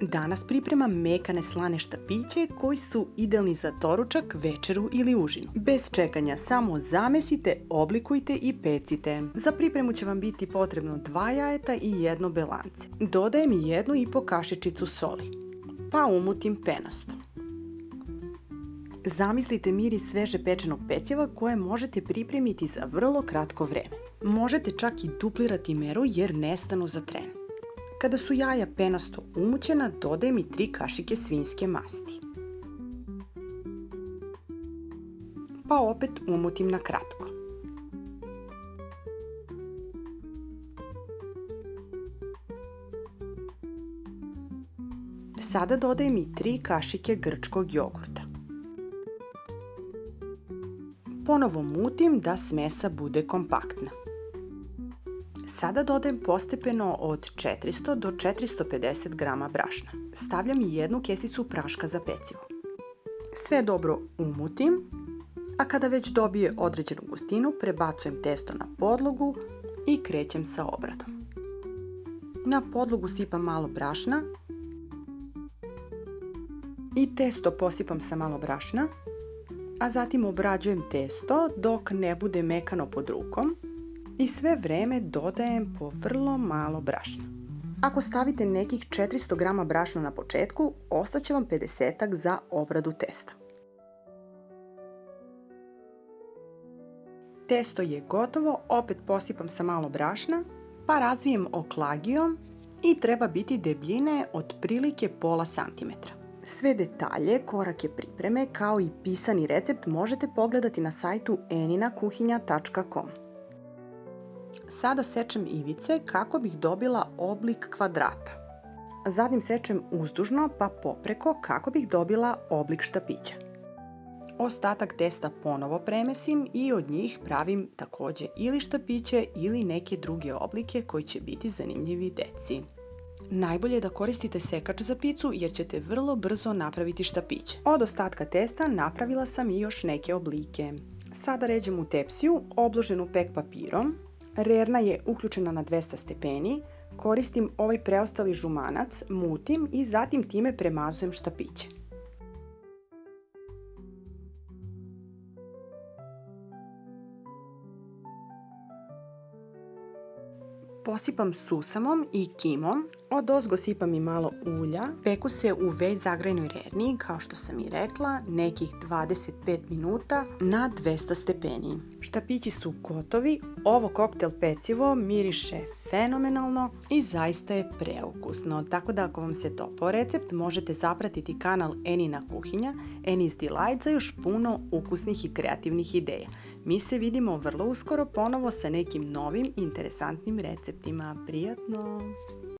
Danas pripremam mekane slane štapiće koji su idealni za doručak, večeru ili užinu. Bez čekanja samo zamesite, oblikujte i pecite. Za pripremu će vam biti potrebno 2 jajeta i 1 belance. Dodajem 1,5 kašičicu soli, pa umutim penasto. Zamislite miris sveže pečenog peciva koje možete pripremiti za vrlo kratko vreme. Možete čak i duplirati meru jer nestanu za tren. Kada su jaja penasto umućena, dodajem i 3 kašike svinjske masti. Pa opet umutim na kratko. Sada dodajem i 3 kašike grčkog jogurta. Ponovo mutim da smesa bude kompaktna. Sada dodajem postepeno od 400 do 450 grama brašna. Stavljam i 1 kesicu praška za pecivo. Sve dobro umutim, a kada već dobije određenu gustinu, prebacujem testo na podlogu i krećem sa obradom. Na podlogu sipam malo brašna i testo posipam sa malo brašna, a zatim obrađujem testo dok ne bude mekano pod rukom i sve vreme dodajem po vrlo malo brašna. Ako stavite nekih 400 grama brašna na početku, ostaće vam 50-ak za obradu testa. Testo je gotovo, opet posipam sa malo brašna, pa razvijem oklagijom i treba biti debljine otprilike pola santimetra. Sve detalje, korake pripreme kao i pisani recept možete pogledati na sajtu eninakuhinja.com. Sada sečem ivice kako bih dobila oblik kvadrata. Zatim sečem uzdužno pa popreko kako bih dobila oblik štapića. Ostatak testa ponovo premesim i od njih pravim također ili štapiće ili neke druge oblike koji će biti zanimljivi deci. Najbolje je da koristite sekač za picu jer ćete vrlo brzo napraviti štapiće. Od ostatka testa napravila sam i još neke oblike. Sada ređem u tepsiju obloženu pek papirom. Rerna je uključena na 200 stepeni. Koristim ovaj preostali žumanac, mutim i zatim time premazujem štapiće. Posipam susamom i kimom, odozgo sipam i malo ulja. Peku se u već zagrejanoj rerni, kao što sam i rekla, nekih 25 minuta na 200 stepeni. Štapići su gotovi, ovo koktel pecivo miriše fenomenalno i zaista je preukusno. Tako da ako vam se dopao recept, možete zapratiti kanal Enina kuhinja, Eni's Delight za još puno ukusnih i kreativnih ideja. Mi se vidimo vrlo uskoro ponovo sa nekim novim interesantnim receptima. Prijatno!